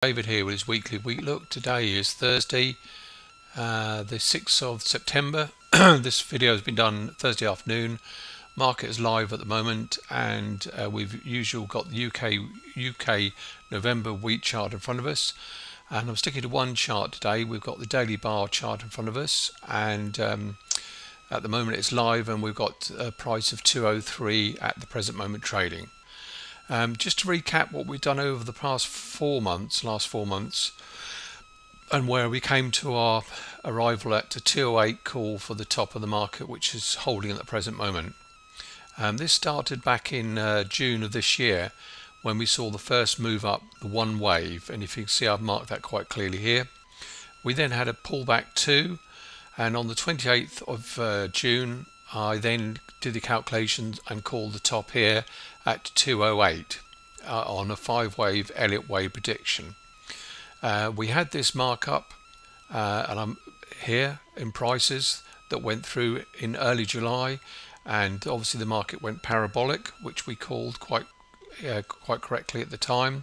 David here with his weekly week look. Today is Thursday, the 6th of September. This video has been done Thursday afternoon. Market is live at the moment, and we've got the UK November wheat chart in front of us. And I'm sticking to one chart today. We've got the daily bar chart in front of us, and at the moment it's live, and we've got a price of 203 at the present moment trading. Just to recap what we've done over the last 4 months, and where we came to our arrival at a 208 call for the top of the market, which is holding at the present moment. This started back in June of this year, when we saw the first move up, the one wave, and if you can see, I've marked that quite clearly here. We then had a pullback too, and on the 28th of June I then did the calculations and called the top here at 208 on a 5-wave Elliott wave prediction. We had this markup, and I'm here in prices that went through in early July, and obviously the market went parabolic, which we called quite correctly at the time.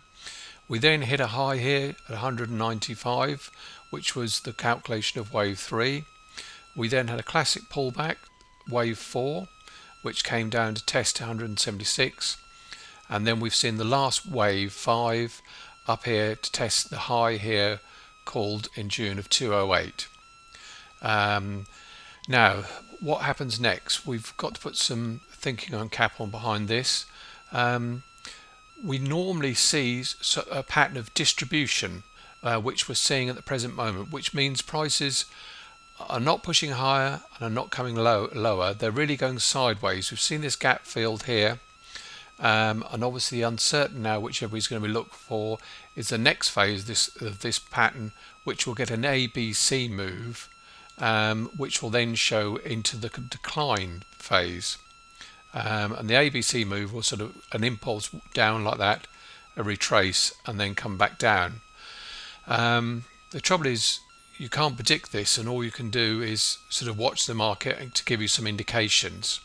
We then hit a high here at 195, which was the calculation of wave 3. We then had a classic pullback, wave 4, which came down to test 176, and then we've seen the last wave 5 up here to test the high here called in June of 208. Now what happens next? We've got to put some thinking on cap on behind this. We normally see a pattern of distribution, which we're seeing at the present moment, which means prices are not pushing higher and are not coming lower. They're really going sideways. We've seen this gap filled here, and obviously uncertain now, which everybody's going to be looking for, is the next phase of this pattern, which will get an ABC move, which will then show into the decline phase, and the ABC move will sort of an impulse down like that, a retrace, and then come back down. The trouble is, you can't predict this, and all you can do is sort of watch the market to give you some indications.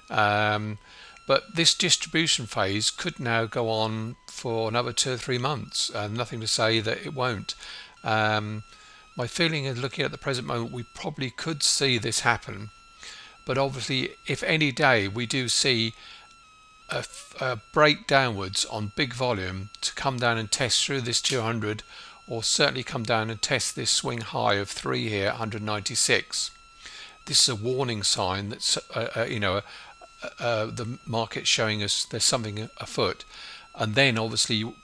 But this distribution phase could now go on for another 2 or 3 months, and nothing to say that it won't. My feeling is, looking at the present moment, we probably could see this happen, but obviously if any day we do see a break downwards on big volume to come down and test through this 200, or certainly come down and test this swing high of 3 here, 196. This is a warning sign that the market's showing us there's something afoot, and then obviously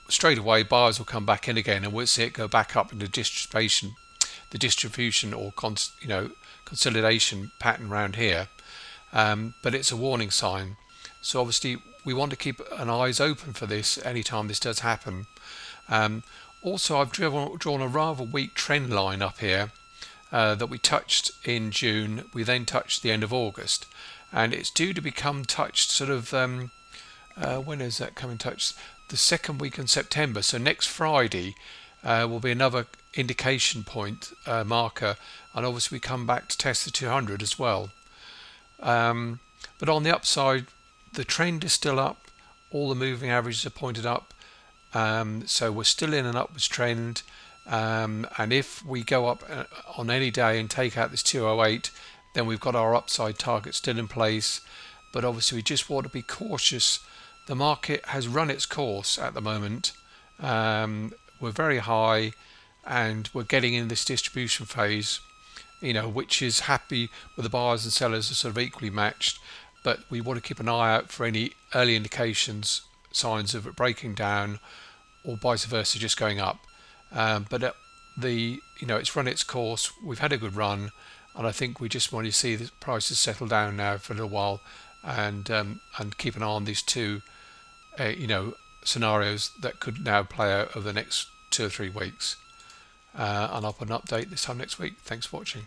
straight away buyers will come back in again, and we'll see it go back up into the distribution or consolidation pattern around here. But it's a warning sign, so obviously we want to keep an eyes open for this anytime this does happen. Also, I've drawn a rather weak trend line up here that we touched in June. We then touched the end of August, and it's due to become touched sort of when is that coming touched? The second week in September. So next Friday will be another indication point marker, and obviously we come back to test the 200 as well. But on the upside, the trend is still up. All the moving averages are pointed up. So we're still in an upwards trend, and if we go up on any day and take out this 208, then we've got our upside target still in place. But obviously we just want to be cautious. The market has run its course at the moment. We're very high, and we're getting in this distribution phase, which is happy with the buyers and sellers are sort of equally matched, but we want to keep an eye out for any early indications, signs of it breaking down, or vice versa, just going up. But it's run its course. We've had a good run, and I think we just want to see the prices settle down now for a little while, and keep an eye on these two scenarios that could now play out over the next 2 or 3 weeks. And I'll put an update this time next week. Thanks for watching.